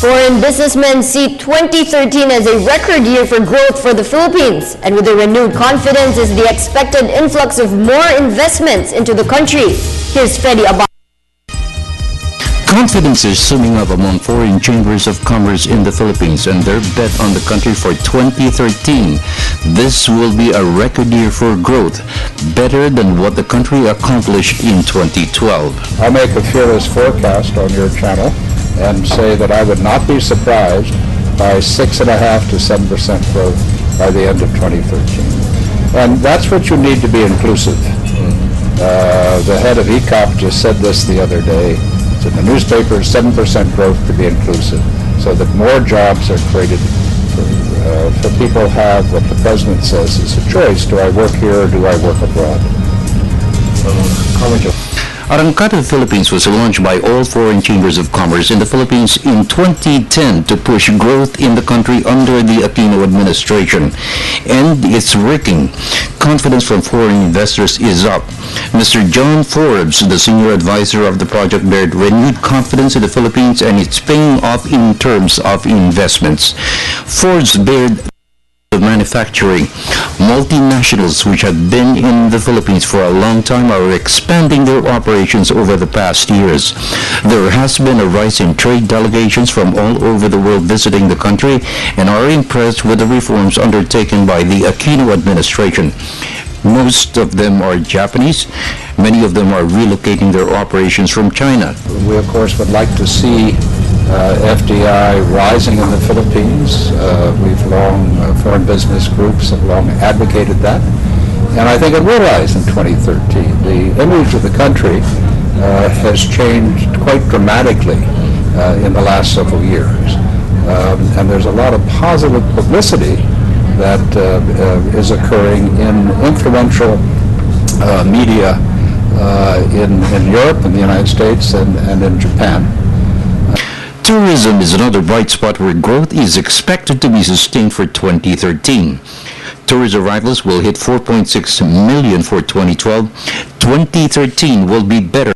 Foreign businessmen see 2013 as a record year for growth for the Philippines, and with a renewed confidence is the expected influx of more investments into the country. Here's Freddy Abad. Confidence is summing up among foreign chambers of commerce in the Philippines and their bet on the country for 2013. This will be a record year for growth, better than what the country accomplished in 2012. I'll make a fearless forecast on your channel and say that I would not be surprised by 6.5% to 7% growth by the end of 2013. And that's what you need to be inclusive. The head of ECOP just said this the other day. It's in the newspaper, 7% growth to be inclusive, so that more jobs are created for people have what the president says is a choice. Do I work here or do I work abroad? Arangkada Philippines was launched by all foreign chambers of commerce in the Philippines in 2010 to push growth in the country under the Aquino administration. And it's working. Confidence from foreign investors is up. Mr. John Forbes, the senior advisor of the project, bared renewed confidence in the Philippines, and it's paying off in terms of investments. Forbes bared of manufacturing. Multinationals which have been in the Philippines for a long time are expanding their operations over the past years. There has been a rise in trade delegations from all over the world visiting the country and are impressed with the reforms undertaken by the Aquino administration. Most of them are Japanese. Many of them are relocating their operations from China. We, of course, would like to see FDI rising in the Philippines. We've long, foreign business groups have long advocated that. And I think it will rise in 2013. The image of the country has changed quite dramatically in the last several years. And there's a lot of positive publicity that is occurring in influential media in Europe, in the United States, and in Japan. Tourism is another bright spot where growth is expected to be sustained for 2013. Tourist arrivals will hit 4.6 million for 2012. 2013 will be better.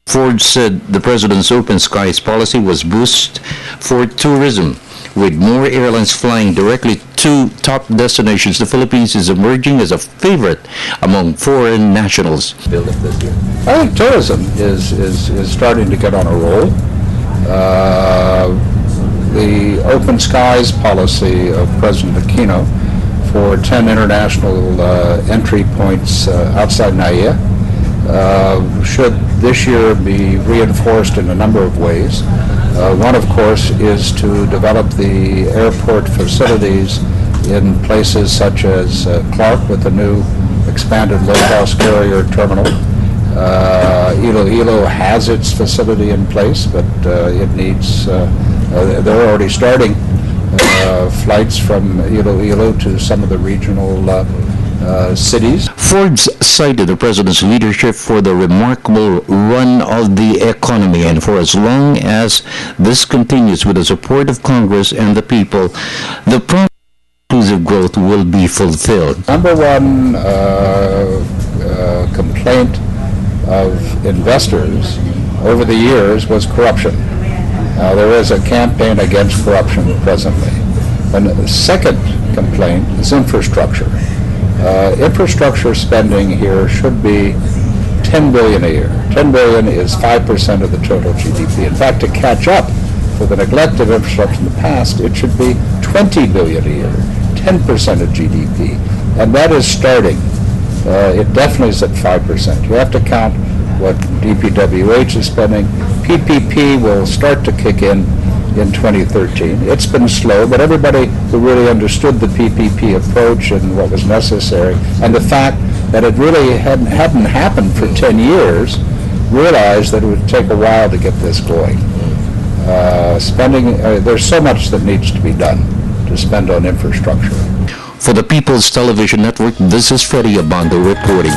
Ford said the president's open skies policy was boost for tourism. With more airlines flying directly to top destinations, the Philippines is emerging as a favorite among foreign nationals. I think tourism is starting to get on a roll. The open skies policy of President Aquino for 10 international entry points outside NAIA should this year be reinforced in a number of ways. One, of course, is to develop the airport facilities in places such as Clark with the new expanded low-cost carrier terminal. Iloilo has its facility in place, but it needs, they're already starting flights from Iloilo to some of the regional cities. Forbes cited the president's leadership for the remarkable run of the economy, and for as long as this continues with the support of Congress and the people, the promise of inclusive growth will be fulfilled. Number one complaint of investors over the years was corruption. Now, there is a campaign against corruption presently. And the second complaint is infrastructure. Infrastructure spending here should be $10 billion a year. $10 billion is 5% of the total GDP. In fact, to catch up for the neglect of infrastructure in the past, it should be $20 billion a year, 10% of GDP. And that is starting. It definitely is at 5%. You have to count what DPWH is spending. PPP will start to kick in 2013. It's been slow, but everybody who really understood the PPP approach and what was necessary, and the fact that it really hadn't happened for 10 years, realized that it would take a while to get this going. There's so much that needs to be done to spend on infrastructure. For the People's Television Network, this is Freddy Abando reporting.